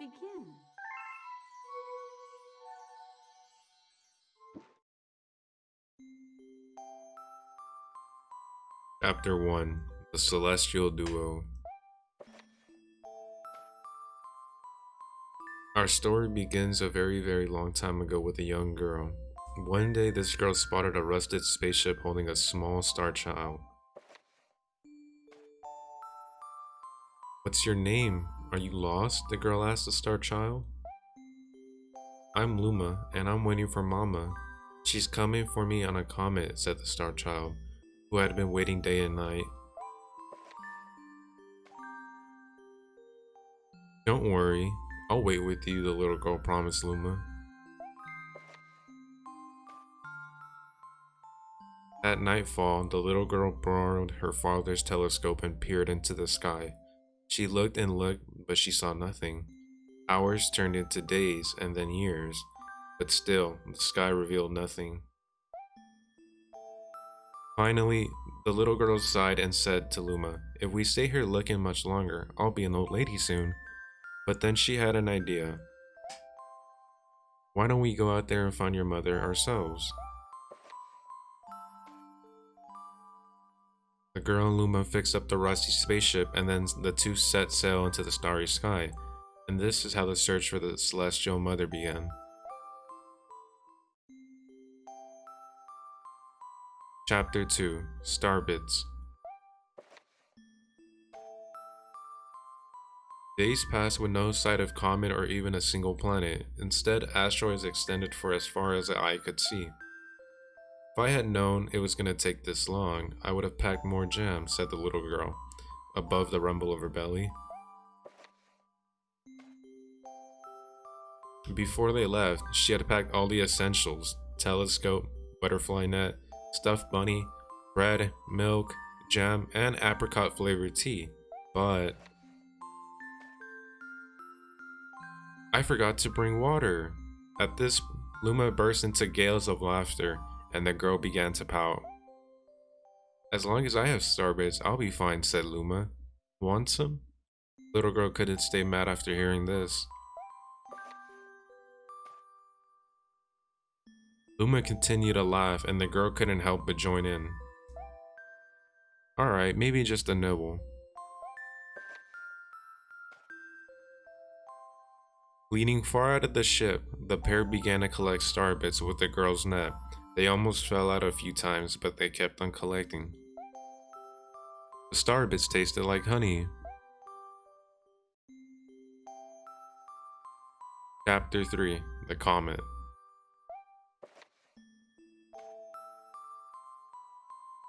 begin. Chapter 1: The Celestial Duo. Our story begins a very long time ago with a young girl. One day, this girl spotted a rusted spaceship holding a small star child. "What's your name? Are you lost?" the girl asked the star child. "I'm Luma, and I'm waiting for Mama. She's coming for me on a comet," said the star child, who had been waiting day and night. "Don't worry, I'll wait with you," the little girl promised Luma. At nightfall, the little girl borrowed her father's telescope and peered into the sky. She looked and looked, but she saw nothing. Hours turned into days and then years, but still, the sky revealed nothing. Finally, the little girl sighed and said to Luma, "If we stay here looking much longer, I'll be an old lady soon." But then she had an idea. "Why don't we go out there and find your mother ourselves?" The girl and Luma fixed up the rusty spaceship, and then the two set sail into the starry sky. And this is how the search for the celestial mother began. Chapter 2: Starbits. Days passed with no sight of comet or even a single planet. Instead, asteroids extended for as far as the eye could see. "If I had known it was gonna take this long, I would have packed more jam," said the little girl, above the rumble of her belly. Before they left, she had packed all the essentials: telescope, butterfly net, stuffed bunny, bread, milk, jam, and apricot flavored tea. But I forgot to bring water. At this, Luma burst into gales of laughter, and the girl began to pout. "As long as I have starbits, I'll be fine," said Luma. "Want some?" Little girl couldn't stay mad after hearing this. Luma continued to laugh, and the girl couldn't help but join in. "Alright, maybe just a nibble." Leaning far out of the ship, the pair began to collect starbits with the girl's net. They almost fell out a few times, but they kept on collecting. The starbits tasted like honey. Chapter 3: The Comet.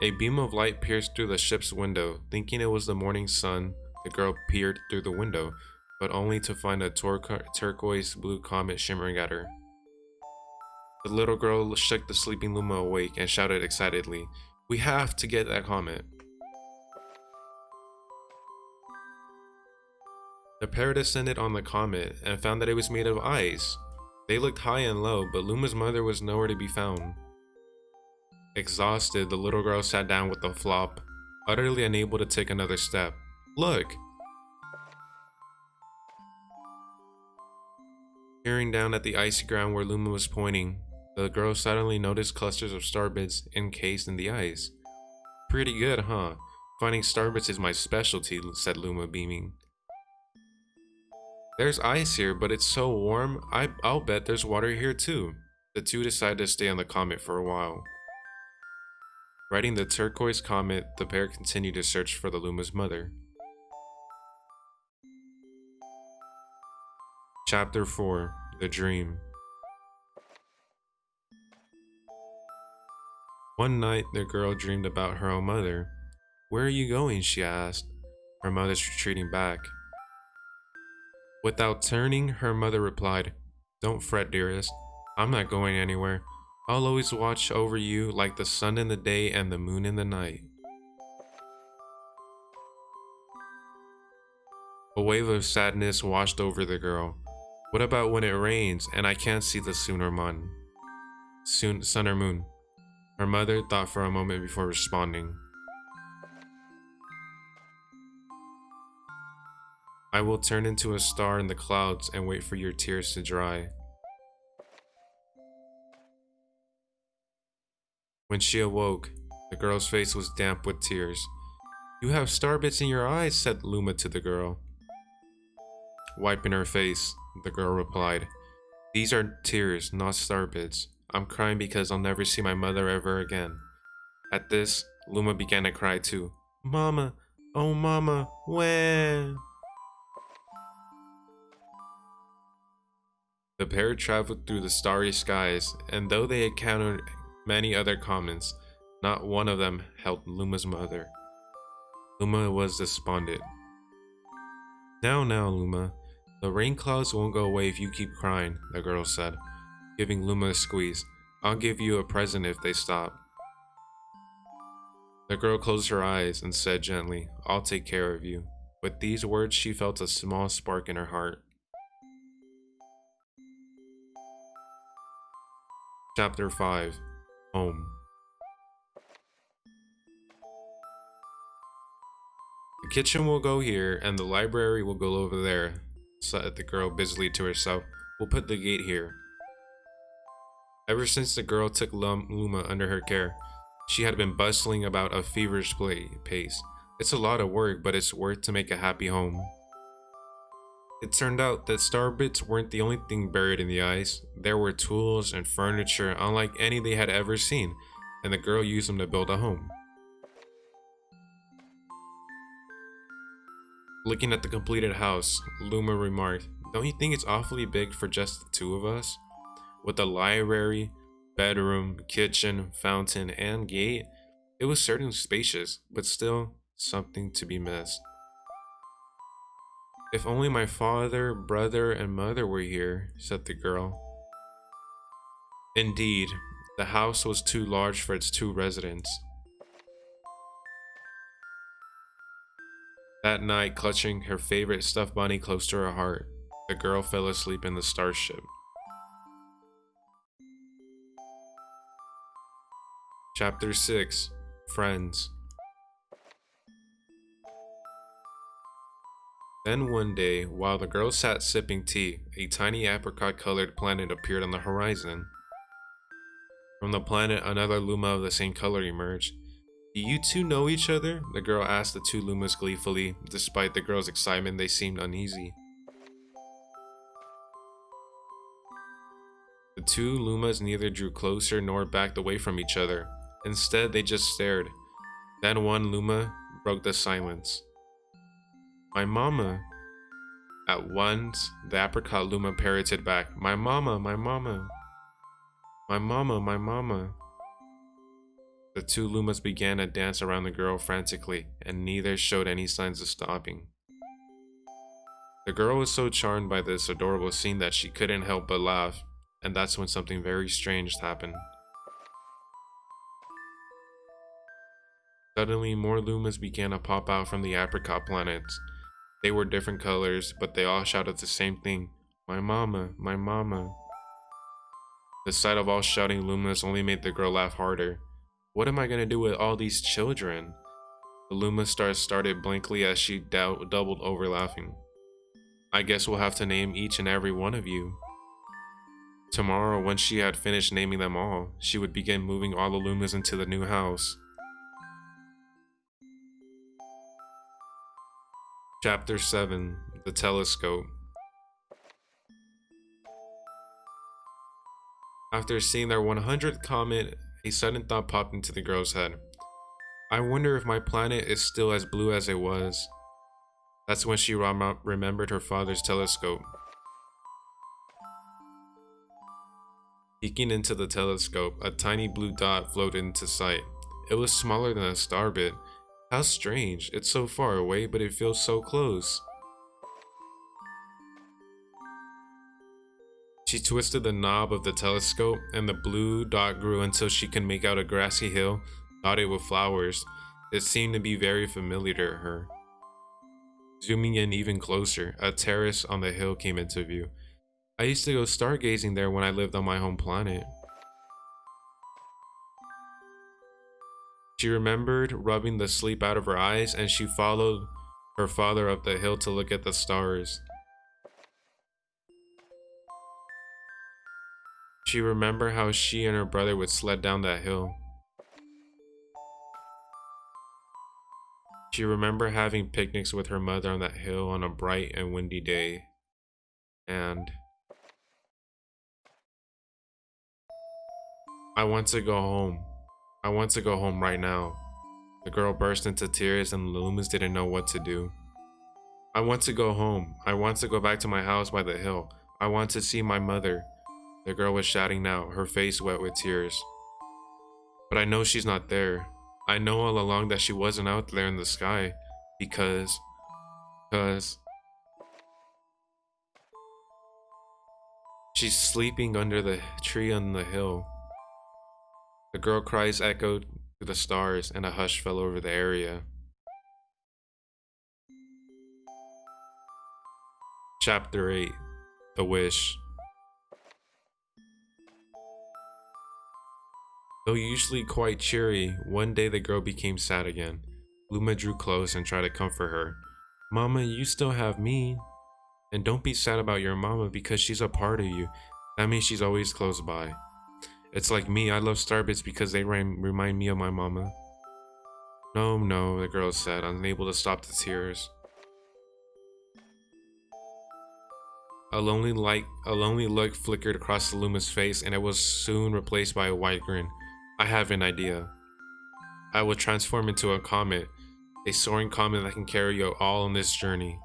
A beam of light pierced through the ship's window. Thinking it was the morning sun, the girl peered through the window, but only to find a turquoise blue comet shimmering at her. The little girl shook the sleeping Luma awake and shouted excitedly, "We have to get that comet!" The pair descended on the comet and found that it was made of ice. They looked high and low, but Luma's mother was nowhere to be found. Exhausted, the little girl sat down with a flop, utterly unable to take another step. "Look!" Peering down at the icy ground where Luma was pointing, the girl suddenly noticed clusters of starbits encased in the ice. "Pretty good, huh? Finding starbits is my specialty," said Luma, beaming. "There's ice here, but it's so warm, I'll bet there's water here too." The two decided to stay on the comet for a while. Riding the turquoise comet, the pair continued to search for the Luma's mother. Chapter 4: The Dream. One night, the girl dreamed about her own mother. "Where are you going?" she asked. Her mother's retreating back. Without turning, her mother replied, "Don't fret, dearest. I'm not going anywhere. I'll always watch over you like the sun in the day and the moon in the night." A wave of sadness washed over the girl. "What about when it rains and I can't see the sun or moon?" Her mother thought for a moment before responding. I will turn into a star in the clouds and wait for your tears to dry. When she awoke, the girl's face was damp with tears. You have starbits in your eyes, said Luma to the girl. Wiping her face, the girl replied, These are tears, not starbits. I'm crying because I'll never see my mother ever again. At this, Luma began to cry too. Mama, oh mama, when? The pair traveled through the starry skies, and though they encountered many other comets, not one of them helped Luma's mother. Luma was despondent. Now, Luma, the rain clouds won't go away if you keep crying, the girl said, giving Luma a squeeze. I'll give you a present if they stop. The girl closed her eyes and said gently, I'll take care of you. With these words, she felt a small spark in her heart. Chapter 5. Home. The kitchen will go here, and the library will go over there, said the girl busily to herself. We'll put the gate here. Ever since the girl took Luma under her care, she had been bustling about a feverish pace. It's a lot of work, but it's worth to make a happy home. It turned out that starbits weren't the only thing buried in the ice. There were tools and furniture unlike any they had ever seen, and the girl used them to build a home. Looking at the completed house, Luma remarked, Don't you think it's awfully big for just the two of us? With a library, bedroom, kitchen, fountain, and gate, it was certainly spacious, but still something to be missed. If only my father, brother, and mother were here, said the girl. Indeed, the house was too large for its two residents. That night, clutching her favorite stuffed bunny close to her heart, the girl fell asleep in the starship. Chapter 6. Friends. Then one day, while the girl sat sipping tea, a tiny apricot-colored planet appeared on the horizon. From the planet, another Luma of the same color emerged. Do you two know each other? The girl asked the two Lumas gleefully. Despite the girl's excitement, they seemed uneasy. The two Lumas neither drew closer nor backed away from each other. Instead, they just stared. Then one Luma broke the silence. My mama. At once, the apricot Luma parroted back, My mama, my mama. My mama, my mama. The two Lumas began to dance around the girl frantically, and neither showed any signs of stopping. The girl was so charmed by this adorable scene that she couldn't help but laugh, and that's when something very strange happened. Suddenly, more Lumas began to pop out from the apricot planets. They were different colors, but they all shouted the same thing, My mama, my mama. The sight of all shouting Lumas only made the girl laugh harder. What am I gonna do with all these children? The Luma star started blankly as she doubled over laughing. I guess we'll have to name each and every one of you. Tomorrow, when she had finished naming them all, she would begin moving all the Lumas into the new house. Chapter 7. The Telescope. After seeing their 100th comet, a sudden thought popped into the girl's head. I wonder if my planet is still as blue as it was. That's when she remembered her father's telescope. Peeking into the telescope, a tiny blue dot floated into sight. It was smaller than a starbit. How strange, it's so far away, but it feels so close. She twisted the knob of the telescope, and the blue dot grew until she could make out a grassy hill dotted with flowers. It seemed to be very familiar to her. Zooming in even closer, a terrace on the hill came into view. I used to go stargazing there when I lived on my home planet. She remembered rubbing the sleep out of her eyes, and she followed her father up the hill to look at the stars. She remembered how she and her brother would sled down that hill. She remembered having picnics with her mother on that hill on a bright and windy day. And I want to go home. I want to go home right now. The girl burst into tears and the Loomis didn't know what to do. I want to go home. I want to go back to my house by the hill. I want to see my mother. The girl was shouting now, her face wet with tears. But I know she's not there. I know all along that she wasn't out there in the sky because she's sleeping under the tree on the hill. The girl cries echoed through the stars and a hush fell over the area. Chapter 8. The Wish. Though usually quite cheery, one day the girl became sad again. Luma drew close and tried to comfort her. Mama, you still have me. And don't be sad about your mama because she's a part of you. That means she's always close by. It's like me, I love Starbits because they remind me of my mama. No, the girl said, unable to stop the tears. A lonely look flickered across the Luma's face and it was soon replaced by a wide grin. I have an idea. I will transform into a comet, a soaring comet that can carry you all on this journey.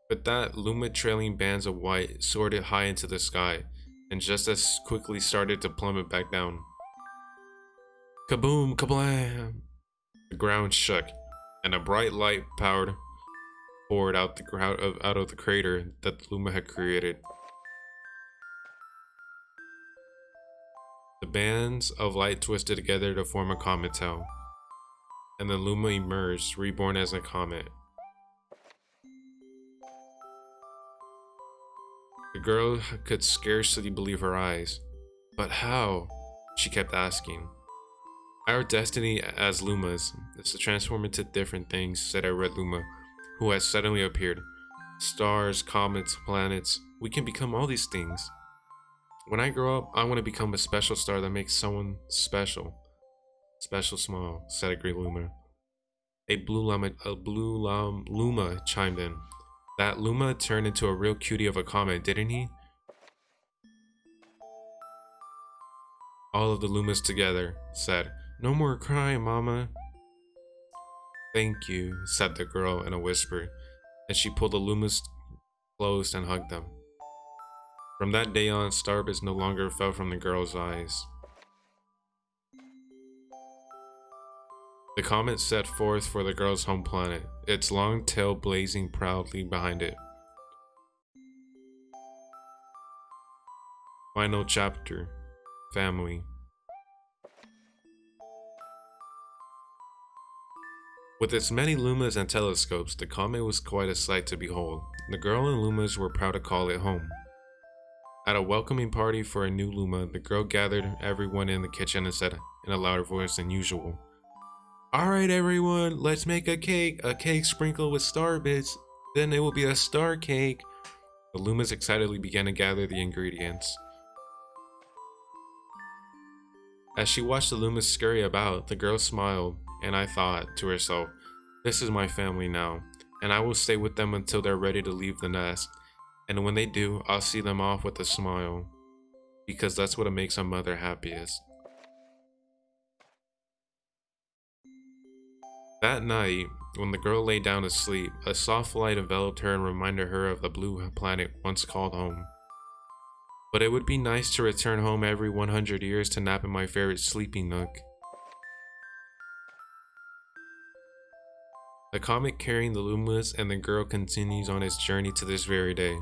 With that, Luma trailing bands of white soared high into the sky, and just as quickly started to plummet back down. Kaboom! Kablam! The ground shook, and a bright light poured out of the crater that Luma had created. The bands of light twisted together to form a comet tail, and then Luma emerged, reborn as a comet. The girl could scarcely believe her eyes. But how? She kept asking. Our destiny as Lumas is to transform into different things, said a red Luma, who had suddenly appeared. Stars, comets, planets, we can become all these things. When I grow up, I want to become a special star that makes someone special. Special small, said a green Luma. A blue Luma chimed in. That Luma turned into a real cutie of a comet, didn't he? All of the Lumas together said, No more crying, Mama. Thank you, said the girl in a whisper, and she pulled the Lumas close and hugged them. From that day on, Starbits no longer fell from the girl's eyes. The comet set forth for the girl's home planet, its long tail blazing proudly behind it. Final chapter. Family. With its many Lumas and telescopes, the comet was quite a sight to behold. The girl and Lumas were proud to call it home. At a welcoming party for a new Luma, the girl gathered everyone in the kitchen and said in a louder voice than usual, Alright everyone, let's make a cake sprinkled with star bits, then it will be a star cake. The Lumas excitedly began to gather the ingredients. As she watched the Lumas scurry about, the girl smiled, and I thought to herself, this is my family now, and I will stay with them until they're ready to leave the nest, and when they do, I'll see them off with a smile, because that's what makes a mother happiest. That night, when the girl lay down to sleep, a soft light enveloped her and reminded her of the blue planet once called home. But it would be nice to return home every 100 years to nap in my favorite sleeping nook. The comet carrying the Lumas and the girl continues on its journey to this very day.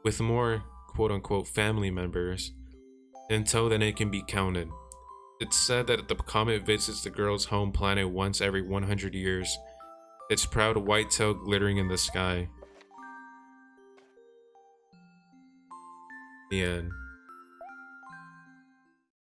With more quote-unquote family members in tow than it can be counted. It's said that the comet visits the girl's home planet once every 100 years, its proud white tail glittering in the sky. The end.